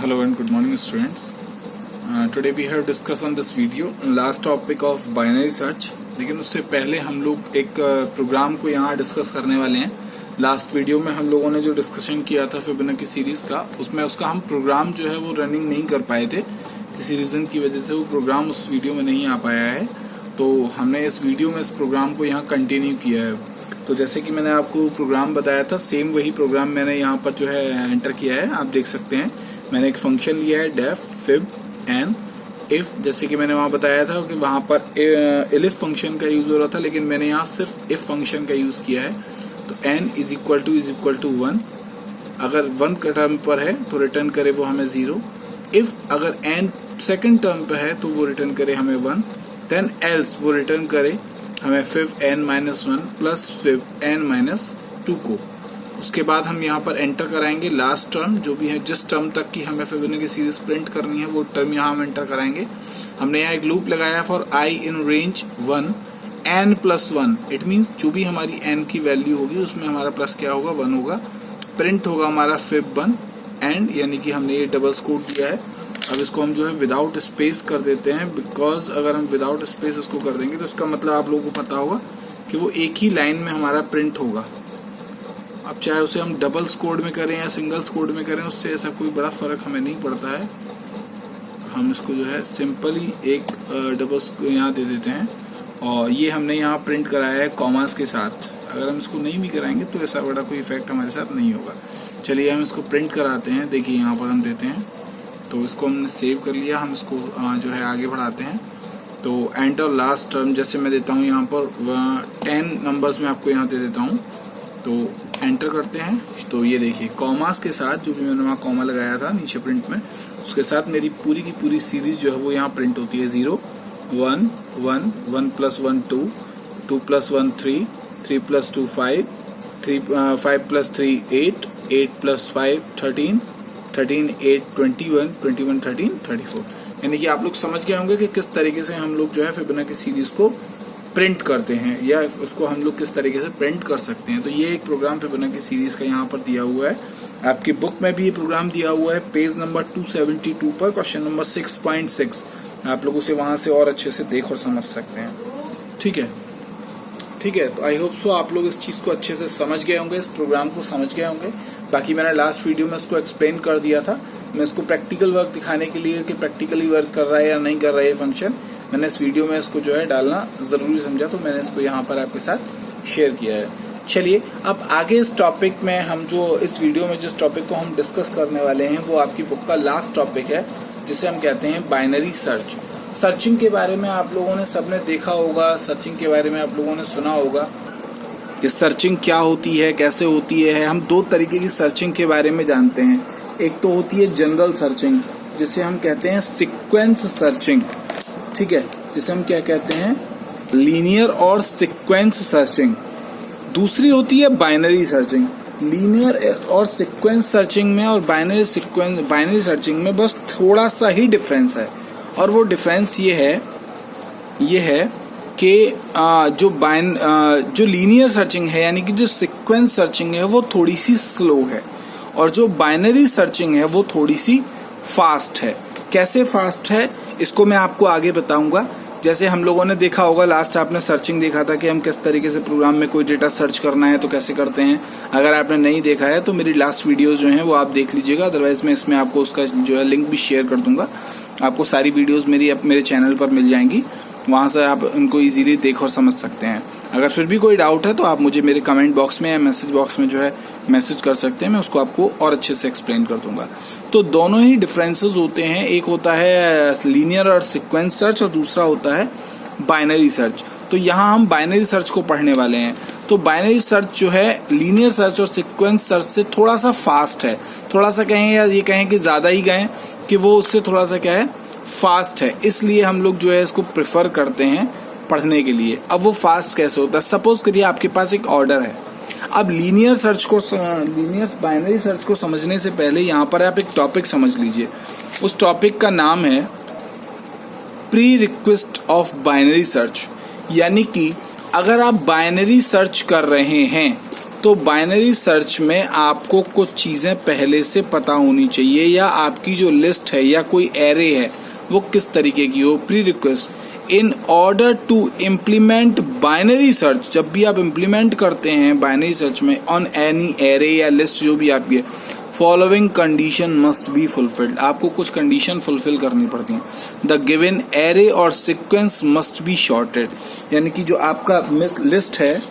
Hello and good morning students. Today we have discussed on this video last topic of binary search. लेकिन उससे पहले हम लोग एक प्रोग्राम को यहाँ डिस्कस करने वाले हैं. लास्ट वीडियो में हम लोगों ने जो डिस्कशन किया था फिबोनाची सीरीज का, उसमें उसका हम प्रोग्राम जो है वो रनिंग नहीं कर पाए थे. किसी रीजन की वजह से वो प्रोग्राम उस वीडियो में नहीं आ पाया है, तो हमने इस वीडियो में इस प्रोग्राम को यहाँ कंटिन्यू किया है. तो जैसे कि मैंने आपको प्रोग्राम बताया था, सेम वही प्रोग्राम मैंने यहाँ पर जो है एंटर किया है. आप देख सकते हैं मैंने एक फंक्शन लिया है डेफ फिब एंड इफ. जैसे कि मैंने वहाँ बताया था कि वहाँ पर एलिफ फंक्शन का यूज हो रहा था, लेकिन मैंने यहाँ सिर्फ इफ फंक्शन का यूज किया है. तो n इज इक्वल टू 1. अगर 1 का टर्म पर है तो रिटर्न करे वो हमें 0. इफ अगर n सेकंड टर्म पर है तो वो रिटर्न करे हमें 1. देन एल्स वो रिटर्न करे हमें fib n-1 plus fib n-2 को. उसके बाद हम यहाँ पर एंटर कराएंगे लास्ट टर्म जो भी है, जिस टर्म तक की हमें फिबोनाची सीरीज प्रिंट करनी है वो टर्म यहाँ हम एंटर कराएंगे. हमने यहाँ एक लूप लगाया for i in range 1 n+1. It means जो भी हमारी n की वैल्यू होगी उसमें हमारा प्लस क्या होगा, 1 होगा. प्रिंट होगा हमारा फिब 1 एंड, यानी कि हमने ये डबल कोट दिया है. अब इसको हम जो है विदाउट स्पेस कर देते हैं, बिकॉज अगर हम विदाउट स्पेस इसको कर देंगे तो इसका मतलब आप लोगों को पता होगा कि वो एक ही लाइन में हमारा प्रिंट होगा. अब चाहे उसे हम डबल्स कोड में करें या सिंगल्स कोड में करें, उससे ऐसा कोई बड़ा फर्क हमें नहीं पड़ता है. हम इसको जो है सिंपली एक डबल्स यहाँ दे देते हैं, और ये हमने यहाँ प्रिंट कराया है कॉमास के साथ. अगर हम इसको नहीं भी कराएंगे तो ऐसा बड़ा कोई इफेक्ट हमारे साथ नहीं होगा. चलिए हम इसको प्रिंट कराते हैं. देखिए यहाँ पर हम देते हैं, तो इसको हमने सेव कर लिया. हम इसको जो है आगे बढ़ाते हैं. तो एंटर लास्ट टर्म जैसे मैं देता हूँ यहाँ पर 10 नंबर्स में आपको यहाँ दे देता हूँ. तो एंटर करते हैं. तो ये देखिए कॉमास के साथ जो भी मैंने वहाँ कॉमा लगाया था नीचे प्रिंट में, उसके साथ मेरी पूरी की पूरी सीरीज जो है वो यहाँ प्रिंट होती है. 0 1 1 1+1 2 2+1 3 3+2 5 5+3 8 8+5 13 13 8 21 21 13 34. यानी कि आप लोग समझ गए होंगे कि किस तरीके से हम लोग जो है फिबोनाची सीरीज को प्रिंट करते हैं, या उसको हम लोग किस तरीके से प्रिंट कर सकते हैं. तो ये एक प्रोग्राम फिबोनाची सीरीज का यहाँ पर दिया हुआ है. आपकी बुक में भी ये प्रोग्राम दिया हुआ है पेज नंबर 272 पर, क्वेश्चन नंबर 6.6. आप लोग उसे वहां से और अच्छे से देख और समझ सकते हैं. ठीक है. तो आई होप सो आप लोग इस चीज को अच्छे से समझ गए होंगे, इस प्रोग्राम को समझ गए होंगे. बाकी मैंने लास्ट वीडियो में इसको एक्सप्लेन कर दिया था. मैं इसको प्रैक्टिकल वर्क दिखाने के लिए कि प्रैक्टिकली वर्क कर रहा है या नहीं कर रहा है ये फंक्शन, मैंने इस वीडियो में इसको जो है डालना जरूरी समझा, तो मैंने इसको यहाँ पर आपके साथ शेयर किया है. चलिए अब आगे इस टॉपिक में हम जो इस वीडियो में जिस टॉपिक को हम डिस्कस करने वाले हैं वो आपकी बुक का लास्ट टॉपिक है, जिसे हम कहते हैं बाइनरी सर्च. सर्चिंग के बारे में आप लोगों ने सबने देखा होगा, सर्चिंग के बारे में आप लोगों ने सुना होगा कि सर्चिंग क्या होती है, कैसे होती है. हम 2 तरीके की सर्चिंग के बारे में जानते हैं. एक तो होती है जनरल सर्चिंग, जिसे हम कहते हैं सीक्वेंस सर्चिंग. ठीक है, जिसे हम क्या कहते हैं, लीनियर और सीक्वेंस सर्चिंग. दूसरी होती है बाइनरी सर्चिंग. लीनियर और सीक्वेंस सर्चिंग में और बाइनरी सर्चिंग में बस थोड़ा सा ही डिफरेंस है, और वो डिफरेंस ये है कि जो लीनियर सर्चिंग है, यानी कि जो सीक्वेंस सर्चिंग है वो थोड़ी सी स्लो है, और जो बाइनरी सर्चिंग है वो थोड़ी सी फास्ट है. कैसे फास्ट है इसको मैं आपको आगे बताऊंगा. जैसे हम लोगों ने देखा होगा, लास्ट आपने सर्चिंग देखा था कि हम किस तरीके से प्रोग्राम में कोई डेटा सर्च करना है तो कैसे करते हैं. अगर आपने नहीं देखा है तो मेरी लास्ट वीडियोस जो हैं वो आप देख लीजिएगा. अदरवाइज मैं इसमें आपको उसका जो है लिंक भी शेयर कर दूंगा. आपको सारी वीडियोस मेरे चैनल पर मिल जाएंगी, वहां से आप इनको इजीली देख और समझ सकते हैं. अगर फिर भी कोई डाउट है तो आप मुझे मेरे कमेंट बॉक्स में या मैसेज बॉक्स में जो है मैसेज कर सकते हैं. मैं उसको आपको और अच्छे से एक्सप्लेन कर दूंगा. तो दोनों ही डिफरेंसेस होते हैं. एक होता है लीनियर और सीक्वेंस सर्च, और दूसरा होता है बाइनरी सर्च. तो यहाँ हम बाइनरी सर्च को पढ़ने वाले हैं. तो बाइनरी सर्च जो है लीनियर सर्च और सीक्वेंस सर्च से थोड़ा सा फास्ट है. थोड़ा सा कहें या ये कहें कि ज्यादा ही कहें कि वो उससे थोड़ा सा क्या है, फास्ट है. इसलिए हम लोग जो है इसको प्रेफर करते हैं पढ़ने के लिए. अब वो फास्ट कैसे होता है, सपोज करिए आपके पास एक ऑर्डर है. अब लीनियर बाइनरी सर्च को समझने से पहले यहाँ पर आप एक टॉपिक समझ लीजिए. उस टॉपिक का नाम है pre request of binary search. यानी कि अगर आप बाइनरी सर्च कर रहे हैं तो बाइनरी सर्च में आपको कुछ चीजें पहले से पता होनी चाहिए, या आपकी जो लिस्ट है या कोई एरे है वो किस तरीके की हो। Pre request in order to implement binary search, जब भी आप इम्प्लीमेंट करते हैं बाइनरी सर्च में ऑन एनी एरे या लिस्ट जो भी आपकी है, following condition must be fulfilled, आपको कुछ कंडीशन फुलफिल करनी पड़ती हैं। द गिवन एरे और सीक्वेंस मस्ट बी शॉर्टेड, यानी कि जो आपका लिस्ट है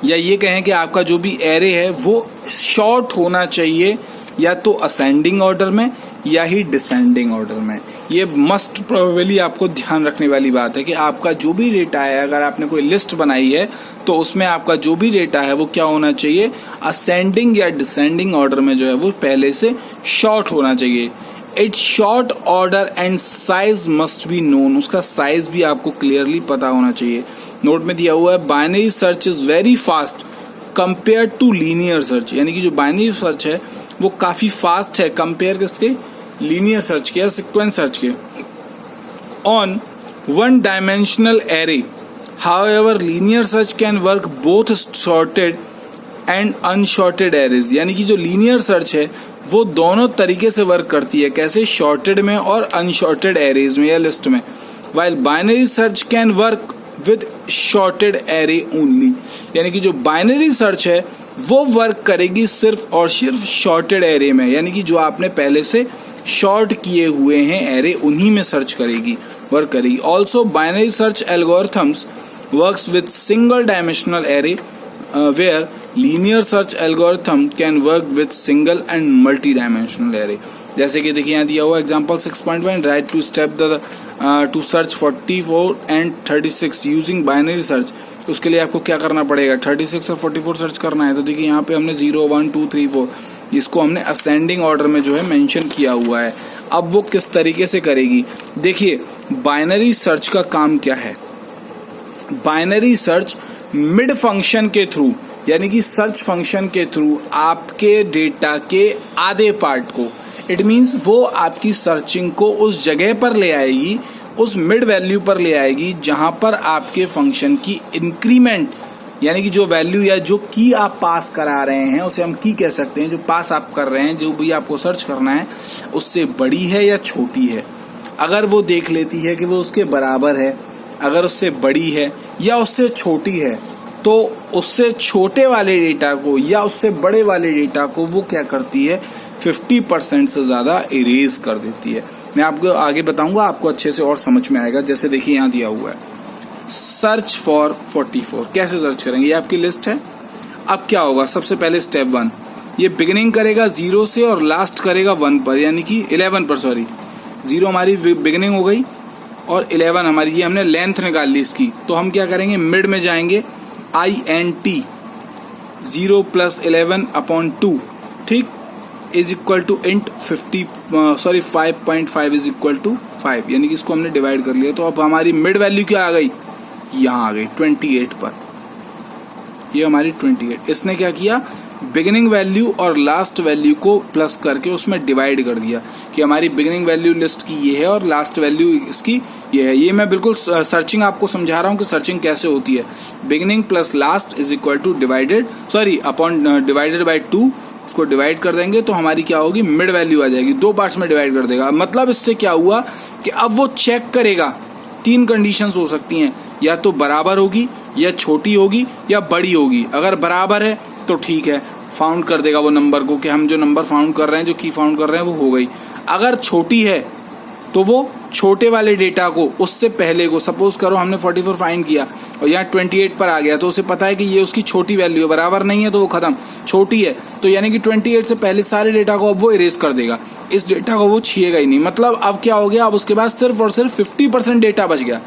या ये कहें कि आपका जो भी एरे है वो शॉर्ट होना चाहिए, या तो असेंडिंग ऑर्डर में या ही डिसेंडिंग ऑर्डर में। ये मस्ट प्रोबेबली आपको ध्यान रखने वाली बात है कि आपका जो भी डेटा है, अगर आपने कोई लिस्ट बनाई है तो उसमें आपका जो भी डेटा है वो क्या होना चाहिए, असेंडिंग या डिसेंडिंग ऑर्डर में जो है वो पहले से शॉर्ट होना चाहिए। It's short order and size must be known, उसका साइज भी आपको क्लियरली पता होना चाहिए। नोट में दिया हुआ है binary search is very fast compare to linear search, यानी कि जो बाइनरी सर्च है वो काफी फास्ट है कंपेयर किसके, लीनियर सर्च के या सीक्वेंस सर्च के। On one dimensional array however linear search can work both sorted and unsorted arrays, यानी कि जो लीनियर सर्च है वो दोनों तरीके से वर्क करती है, कैसे, शॉर्टेड में और अनशॉर्टेड एरेज में या लिस्ट में। While binary search can work with shorted array only, यानी कि जो बाइनरी सर्च है वो वर्क करेगी सिर्फ और सिर्फ शॉर्टेड एरे में, यानी कि जो आपने पहले से शॉर्ट किए हुए हैं एरे उन्हीं में सर्च करेगी, वर्क करेगी। Also binary search algorithms works with single dimensional array where linear search algorithm can work with single and multi dimensional array. जैसे कि देखिए यहाँ दिया हुआ example 6.1 write to step the to search 44 and 36 using binary search. उसके लिए आपको क्या करना पड़ेगा, 36 और 44 सर्च करना है। तो देखिए यहाँ पे हमने 0 1 2 3 4 इसको हमने असेंडिंग ऑर्डर में जो है मेंशन किया हुआ है। अब वो किस तरीके से करेगी, देखिए बाइनरी सर्च का काम क्या है। बाइनरी सर्च मिड फंक्शन के थ्रू, यानी कि सर्च फंक्शन के थ्रू आपके डेटा के आधे पार्ट को, इट मीन्स वो आपकी सर्चिंग को उस जगह पर ले आएगी, उस मिड वैल्यू पर ले आएगी जहां पर आपके फंक्शन की इंक्रीमेंट, यानी कि जो वैल्यू या जो की आप पास करा रहे हैं उसे हम की कह सकते हैं, जो पास आप कर रहे हैं, जो भी आपको सर्च करना है उससे बड़ी है या छोटी है। अगर वो देख लेती है कि वो उसके बराबर है, अगर उससे बड़ी है या उससे छोटी है, तो उससे छोटे वाले डेटा को या उससे बड़े वाले डेटा को वो क्या करती है, 50% से ज्यादा इरेज कर देती है। मैं आपको आगे बताऊंगा, आपको अच्छे से और समझ में आएगा। जैसे देखिए यहाँ दिया हुआ है सर्च फॉर 44, कैसे सर्च करेंगे, ये आपकी लिस्ट है। अब क्या होगा, सबसे पहले स्टेप 1, ये बिगिनिंग करेगा 0 से और लास्ट करेगा 1 पर, यानी कि 11 पर, सॉरी 0 हमारी बिगिनिंग हो गई और 11 हमारी, ये हमने लेंथ निकाल ली इसकी। तो हम क्या करेंगे, मिड में जाएंगे, INT 0 + 11/2, ठीक, is equal to int 5.5 is equal to 5, यानी कि इसको हमने डिवाइड कर लिया। तो अब हमारी मिड वैल्यू क्या आ गई, यहाँ आ गई 28 पर, ये हमारी 28। इसने क्या किया, बिगिनिंग वैल्यू और लास्ट वैल्यू को प्लस करके उसमें डिवाइड कर दिया कि हमारी बिगिनिंग वैल्यू लिस्ट की ये है और लास्ट वैल्यू इसकी ये है। ये मैं बिल्कुल सर्चिंग आपको समझा रहा हूँ कि सर्चिंग कैसे होती है। Beginning plus last is equal two upon divided by 2, उसको डिवाइड कर देंगे तो हमारी क्या होगी, मिड वैल्यू आ जाएगी। 2 पार्ट्स में डिवाइड कर देगा। मतलब इससे क्या हुआ कि अब वो चेक करेगा, 3 कंडीशंस हो सकती हैं, या तो बराबर होगी या छोटी होगी या बड़ी होगी। अगर बराबर है तो ठीक है, फाउंड कर देगा वो नंबर को कि हम जो नंबर फाउंड कर रहे हैं, जो की फाउंड कर रहे हैं वो हो गई। अगर छोटी है तो वो छोटे वाले डेटा को उससे पहले को, सपोज करो हमने 44 फाइंड किया और यहाँ 28 पर आ गया, तो उसे पता है कि ये उसकी छोटी वैल्यू है, बराबर नहीं है तो वो खत्म, छोटी है तो यानी कि 28 से पहले सारे डेटा को अब वो इरेज कर देगा, इस डेटा को वो छीएगा ही नहीं। मतलब अब क्या हो गया, अब उसके पास सिर्फ और सिर्फ 50% डेटा बच गया।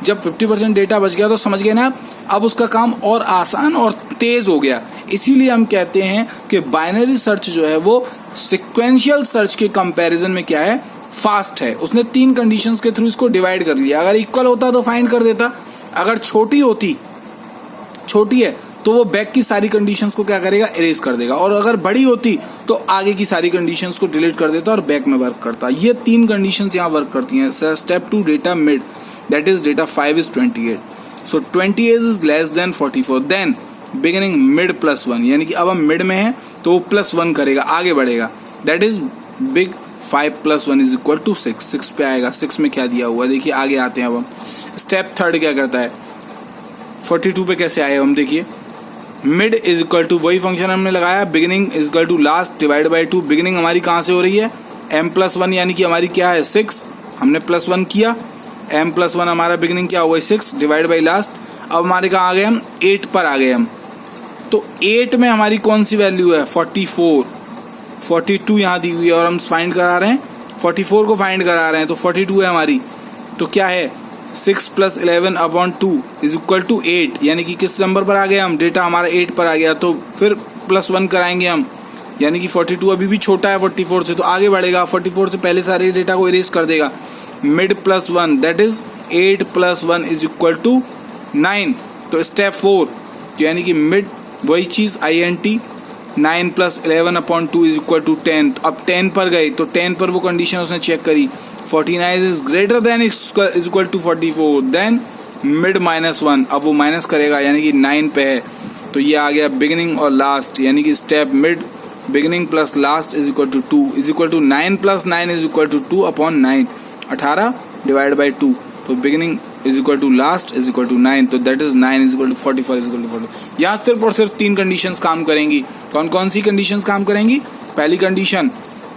जब 50% डेटा बच गया तो समझ गए ना, अब उसका काम और आसान और तेज हो गया। इसीलिए हम कहते हैं कि बाइनरी सर्च जो है वो सिक्वेंशियल सर्च के कंपैरिजन में क्या है, फास्ट है। उसने 3 कंडीशंस के थ्रू इसको डिवाइड कर लिया। अगर इक्वल होता तो फाइंड कर देता, अगर छोटी है तो वो बैक की सारी कंडीशंस को क्या करेगा, इरेज कर देगा, और अगर बड़ी होती तो आगे की सारी कंडीशंस को डिलीट कर देता और बैक में वर्क करता। ये 3 कंडीशंस यहाँ वर्क करती हैं। Step 2 data mid, that is data 5 is 28, so 28 is less than 44, then beginning mid plus 1, यानी कि अब हम मिड में हैं तो वो +1 करेगा, आगे बढ़ेगा। That is big 5 + 1 = 6। 6 पे आएगा, 6 में क्या दिया हुआ है देखिए, आगे आते हैं अब हम। स्टेप थर्ड क्या करता है, 42 पे कैसे आए हम देखिए, मिड = वही फंक्शन हमने लगाया, beginning = last divide by 2। Beginning हमारी कहां से हो रही है, m + 1, यानी कि हमारी क्या है 6, हमने +1 किया, m + 1 हमारा बिगिनिंग क्या हुआ 6 डिवाइड बाई लास्ट। अब हमारे कहाँ आ गए हम, 8 पर आ गए हम। तो 8 में हमारी कौन सी वैल्यू है 44, 42 यहाँ दी हुई है और हम फाइंड करा रहे हैं 44 को फाइंड करा रहे हैं, तो 42 है हमारी। तो क्या है 6 + 11/2 = 8, यानी कि किस नंबर पर आ गए हम, डेटा हमारा 8 पर आ गया। तो फिर +1 कराएंगे हम, यानी कि 42 अभी भी छोटा है 44 से, तो आगे बढ़ेगा। 44 से पहले सारे डेटा को इरेज कर देगा। Mid + 1 that is 8 + 1 = 9। तो स्टेप 4, यानी कि मिड वही चीज INT 9 + 11/2 = 10। तो अब 10 पर गए, तो 10 पर वो कंडीशन उसने चेक करी, 49 is greater than = 44, then mid -1, अब वो माइनस करेगा, यानी कि 9 पे है। तो ये आ गया बिगिनिंग और लास्ट, यानी कि step mid beginning plus last = 2 9 + 9 = 2/9, 18 divide by 2। तो बिगिनिंग = लास्ट = 9, तो दैट इज 9 = 44 = 40। यहाँ सिर्फ और सिर्फ 3 कंडीशंस काम करेंगी। कौन कौन सी कंडीशंस काम करेंगी, पहली कंडीशन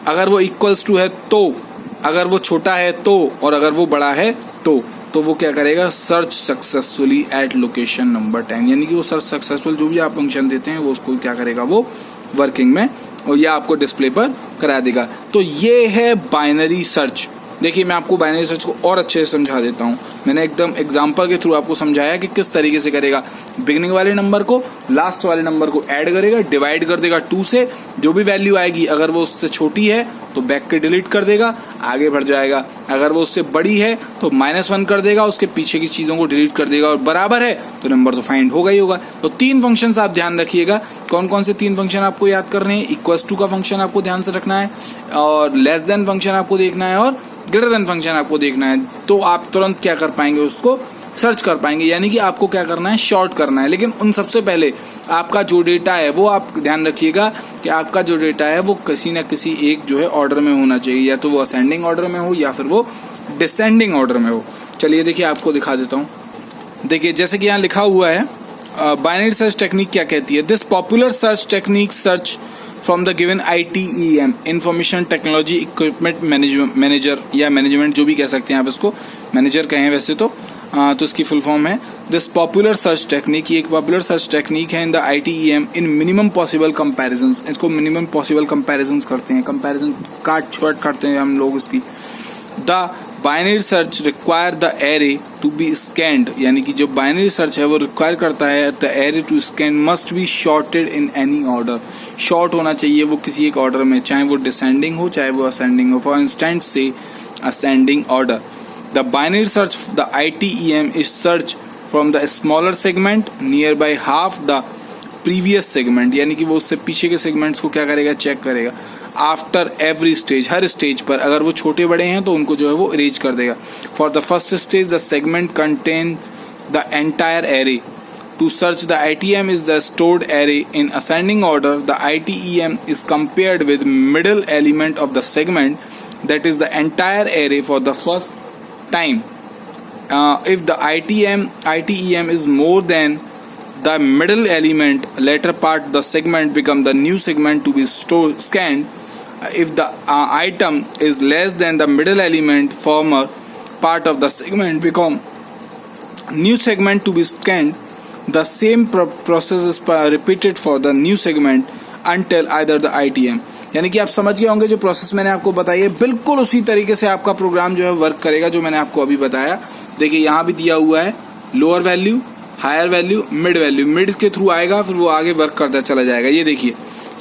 अगर वो इक्वल्स टू है तो, अगर वो छोटा है तो, और अगर वो बड़ा है तो वो क्या करेगा, search successfully at location number 10, यानी कि वो सर्च सक्सेसफुल जो भी आप फंक्शन देते हैं वो उसको क्या करेगा, वो वर्किंग में, और ये आपको डिस्प्ले पर करा देगा। तो ये है बाइनरी सर्च। देखिए मैं आपको बाइनरी सर्च को और अच्छे से समझा देता हूँ। मैंने एकदम एग्जांपल के थ्रू आपको समझाया कि किस तरीके से करेगा। बिगिनिंग वाले नंबर को लास्ट वाले नंबर को ऐड करेगा, डिवाइड कर देगा 2 से, जो भी वैल्यू आएगी अगर वो उससे छोटी है तो बैक के डिलीट कर देगा, आगे बढ़ जाएगा। अगर वो उससे बड़ी है तो -1 कर देगा, उसके पीछे की चीजों को डिलीट कर देगा, और बराबर है तो नंबर तो फाइंड होगा ही होगा। तो 3 फंक्शंस आप ध्यान रखिएगा। कौन कौन से 3 फंक्शन आपको याद करने हैं, = का फंक्शन आपको ध्यान से रखना है, और लेस देन फंक्शन आपको देखना है, और ग्रेटर देन फंक्शन आपको देखना है। तो आप तुरंत क्या कर पाएंगे, उसको सर्च कर पाएंगे, यानी कि आपको क्या करना है, शॉर्ट करना है। लेकिन उन सबसे पहले आपका जो डेटा है वो आप ध्यान रखिएगा कि आपका जो डेटा है वो किसी न किसी एक जो है ऑर्डर में होना चाहिए, या तो वो असेंडिंग ऑर्डर में हो या फिर वो डिसेंडिंग ऑर्डर में हो। चलिए देखिए आपको दिखा देता हूँ। देखिए जैसे कि यहाँ लिखा हुआ है, बाइनरी सर्च टेक्निक क्या कहती है, this popular search technique search from the given ITEM information technology equipment manager, या मैनेजमेंट जो भी कह सकते हैं आप, इसको मैनेजर कहें वैसे तो इसकी फुल फॉर्म है दिस पॉपुलर सर्च टेक्निक। ये एक पॉपुलर सर्च टेक्निक है in the ITEM in minimum possible comparisons. इसको मिनिमम पॉसिबल कंपैरिजंस करते हैं, कंपैरिजन काट छोट करते हैं हम लोग इसकी। The binary search require the array to be scanned, यानी कि जो बाइनरी सर्च है वो रिक्वायर करता है the array to scan must be sorted in any order. Sort होना चाहिए वो किसी एक ऑर्डर में, चाहे वो डिसेंडिंग हो चाहे वो असेंडिंग हो। फॉर इंस्टेंस से ascending order. The binary search the ITEM is search from the smaller segment near by half the previous segment, यानी कि वो उससे पीछे के सेगमेंट्स को क्या करेगा, चेक करेगा। आफ्टर एवरी स्टेज, हर स्टेज पर अगर वो छोटे बड़े हैं तो उनको जो है वो इरेज कर देगा। For the first stage the segment contain the entire array. To search the ITEM is the stored array in ascending order. The ITEM is compared with middle element of the segment, that is the entire array for the first time. If the ITEM is more than the middle element, later part the segment become the new segment to be scanned. If the item is less than the middle element, former part of the segment become new segment to be scanned. The same process is repeated for the new segment until either the ITM, यानी कि आप समझ गए होंगे जो process मैंने आपको बताई है, बिल्कुल उसी तरीके से आपका प्रोग्राम जो है वर्क करेगा जो मैंने आपको अभी बताया। देखिए यहाँ भी दिया हुआ है lower value, higher value, mid value. Mid के थ्रू आएगा फिर वो आगे वर्क करता चला जाएगा। ये देखिए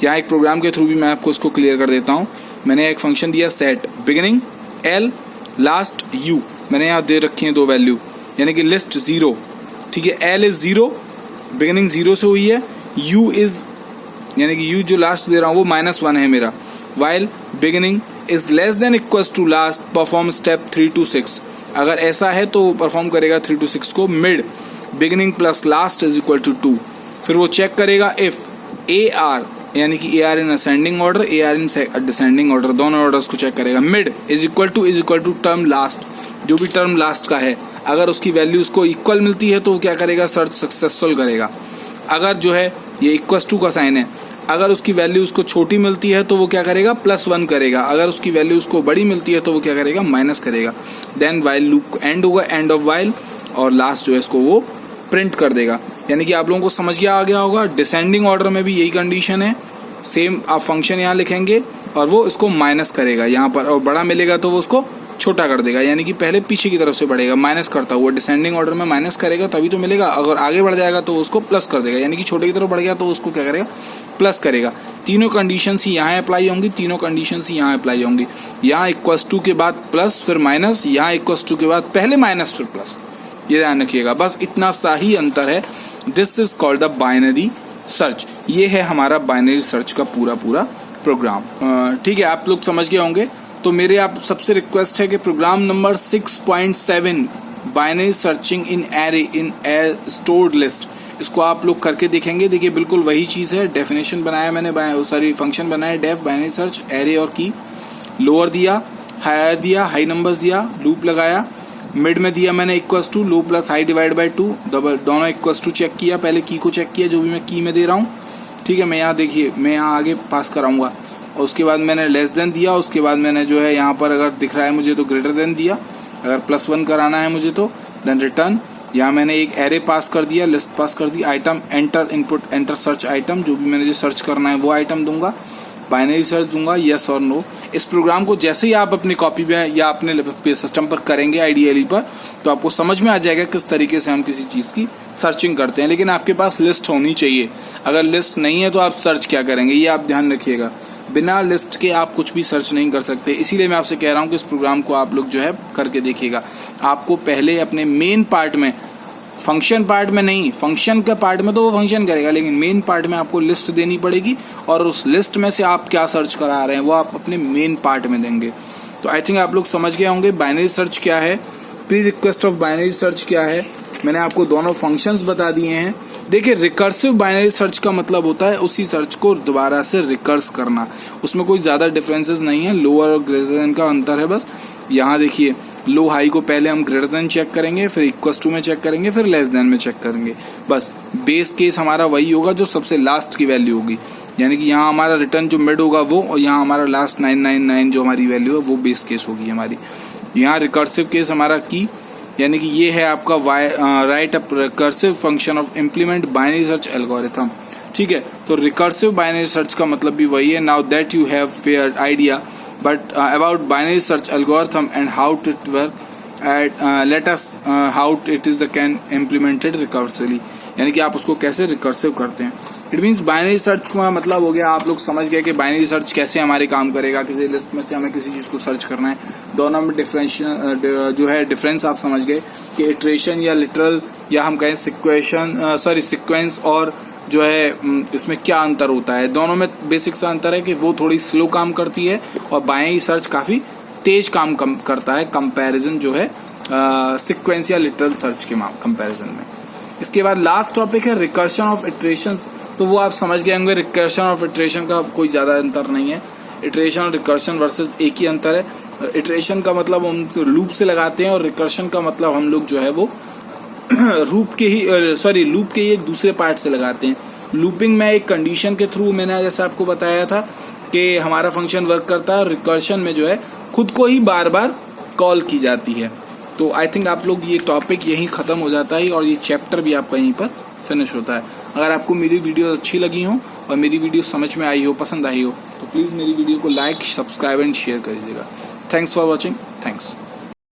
यहाँ एक प्रोग्राम के थ्रू भी मैं आपको इसको क्लियर कर देता हूँ। मैंने एक फंक्शन दिया set beginning L last U, मैंने यहाँ दे रखी है 2 वैल्यू, यानी कि लिस्ट 0, ठीक है। L इज 0, बिगिनिंग 0 से हुई है। U इज, यानी कि U जो लास्ट दे रहा हूं वो -1 है मेरा। While beginning is less than equals to last, perform step 3 to 6। अगर ऐसा है तो परफॉर्म करेगा 3 to 6 को। Mid beginning plus last is equal to 2। फिर वो चेक करेगा इफ ए आर यानी कि array in ascending order, array in descending order, दोनों ऑर्डर्स को चेक करेगा। Mid is equal to term last, जो भी टर्म लास्ट का है अगर उसकी वैल्यू उसको इक्वल मिलती है तो वो क्या करेगा, सर्च सक्सेसफुल करेगा। अगर जो है ये इक्वल टू का साइन है, अगर उसकी वैल्यू उसको छोटी मिलती है तो वो क्या करेगा, +1 करेगा। अगर उसकी वैल्यू उसको बड़ी मिलती है तो वो क्या करेगा, माइनस करेगा। देन वाइल लूप एंड होगा, एंड ऑफ वाइल, और लास्ट जो है इसको वो प्रिंट कर देगा। यानी कि आप लोगों को समझ आ गया होगा। डिसेंडिंग ऑर्डर में भी यही कंडीशन है, सेम आप फंक्शन यहाँ लिखेंगे और वो इसको माइनस करेगा यहाँ पर, और बड़ा मिलेगा तो वो उसको छोटा कर देगा, यानी कि पहले पीछे की तरफ से बढ़ेगा, माइनस करता हुआ डिसेंडिंग ऑर्डर में माइनस करेगा तभी तो मिलेगा। अगर आगे बढ़ जाएगा तो उसको प्लस कर देगा, यानी कि छोटे की तरफ बढ़ गया तो उसको क्या करेगा, प्लस करेगा। तीनों कंडीशंस ही यहाँ अप्लाई होंगी, तीनों कंडीशंस ही यहाँ अप्लाई होंगी। यहाँ =2 के बाद प्लस फिर माइनस, यहाँ =2 के बाद पहले माइनस फिर प्लस, ये ध्यान रखिएगा। बस इतना सा ही अंतर है। This is called the binary search. ये है हमारा बाइनरी सर्च का पूरा प्रोग्राम। ठीक है, आप लोग समझ गए होंगे। तो मेरे आप सबसे रिक्वेस्ट है कि program number 6.7 binary searching in array in a stored list, इसको आप लोग करके देखेंगे। देखिए बिल्कुल वही चीज है। डेफिनेशन बनाया मैंने, सॉरी फंक्शन बनाया, डेफ बाइनरी सर्च, एरे और की, लोअर दिया, हायर दिया, हाई नंबर्स दिया, लूप लगाया, मिड में दिया मैंने =, लो प्लस हाई डिवाइड बाई 2, दोनों =, चेक किया, पहले की को चेक किया जो भी मैं की में दे रहा हूँ। ठीक है, मैं यहाँ देखिए मैं यहाँ आगे पास कराऊंगा, और उसके बाद मैंने लेस देन दिया, उसके बाद मैंने जो है यहाँ पर अगर दिख रहा है मुझे तो ग्रेटर देन दिया, अगर +1 कराना है मुझे तो देन रिटर्न। यहाँ मैंने एक एरे पास कर दिया, लिस्ट पास कर दी, item enter input enter search item, जो भी मैंने जो सर्च करना है वो आइटम दूंगा, बाइनरी सर्च दूंगा, यस और नो। इस प्रोग्राम को जैसे ही आप अपनी कॉपी में या अपने सिस्टम पर करेंगे आईडीएलई पर, तो आपको समझ में आ जाएगा किस तरीके से हम किसी चीज की सर्चिंग करते हैं। लेकिन आपके पास लिस्ट होनी चाहिए, अगर लिस्ट नहीं है तो आप सर्च क्या करेंगे, ये आप ध्यान रखिएगा। बिना लिस्ट के आप कुछ भी सर्च नहीं कर सकते। इसीलिए मैं आपसे कह रहा हूँ कि इस प्रोग्राम को आप लोग जो है करके देखिएगा। आपको पहले अपने मेन पार्ट में, फंक्शन पार्ट में नहीं, फंक्शन के पार्ट में तो वो फंक्शन करेगा, लेकिन मेन पार्ट में आपको लिस्ट देनी पड़ेगी, और उस लिस्ट में से आप क्या सर्च करा रहे हैं वो आप अपने मेन पार्ट में देंगे। तो आई थिंक आप लोग समझ गए होंगे बाइनरी सर्च क्या है, pre request of binary search क्या है। मैंने आपको दोनों फंक्शंस बता दिए हैं। देखिए रिकर्सिव बाइनरी सर्च का मतलब होता है उसी सर्च को दोबारा से रिकर्स करना, उसमें कोई ज्यादा डिफरेंसेस नहीं है, लोअर और ग्रेटर देन का अंतर है बस। यहाँ देखिए लो हाई को पहले हम ग्रेटर देन चेक करेंगे, फिर =, में चेक करेंगे, फिर लेस देन में चेक करेंगे। बस बेस केस हमारा वही होगा जो सबसे लास्ट की वैल्यू होगी, यानी कि यहाँ हमारा रिटर्न जो मिड होगा वो, और यहाँ हमारा लास्ट 999 जो हमारी वैल्यू है वो बेस केस होगी हमारी। यहाँ रिकर्सिव केस हमारा की, यानी कि ये है आपका right up recursive function of implement binary search algorithm. ठीक है, तो रिकर्सिव बाइनरी सर्च का मतलब भी वही है। Now that you have fair idea but about binary search algorithm and how it work, let us how it is the can implemented recursively, यानी कि आप उसको कैसे रिकर्सिव करते हैं। इट मीन्स बाइनरी सर्च का मतलब हो गया, आप लोग समझ गए कि बाइनरी सर्च कैसे हमारे काम करेगा। किसी लिस्ट में से हमें किसी चीज को सर्च करना है, दोनों में जो है डिफरेंस आप समझ गए कि इटरेशन या लिटरल, या हम कहें सिक्वेंस और जो है इसमें क्या अंतर होता है। दोनों में बेसिक सा अंतर है कि वो थोड़ी स्लो काम करती है और बाइनरी सर्च काफी तेज काम करता है कंपैरिजन जो है सीक्वेंस या लिटरल सर्च के कंपैरिजन में। इसके बाद लास्ट टॉपिक है रिकर्शन ऑफ इटरेशंस। तो वो आप समझ गए होंगे, रिकर्शन ऑफ इटरेशन का कोई ज्यादा अंतर नहीं है। इटरेशन और रिकर्शन वर्सेस एक ही अंतर है। इटरेशन का मतलब हम लूप से लगाते हैं, और रिकर्शन का मतलब हम लोग जो है वो लूप के ही एक दूसरे पार्ट से लगाते हैं। लूपिंग में एक कंडीशन के थ्रू, मैंने जैसा आपको बताया था कि हमारा फंक्शन वर्क करता है, और रिकर्शन में जो है खुद को ही बार बार कॉल की जाती है। तो आई थिंक आप लोग ये टॉपिक यहीं खत्म हो जाता है, और ये चैप्टर भी आपका यहीं पर फिनिश होता है। अगर आपको मेरी वीडियो अच्छी लगी हो और मेरी वीडियो समझ में आई हो, पसंद आई हो, तो प्लीज मेरी वीडियो को लाइक, सब्सक्राइब एंड शेयर कर दीजिएगा। Thanks for watching. थैंक्स।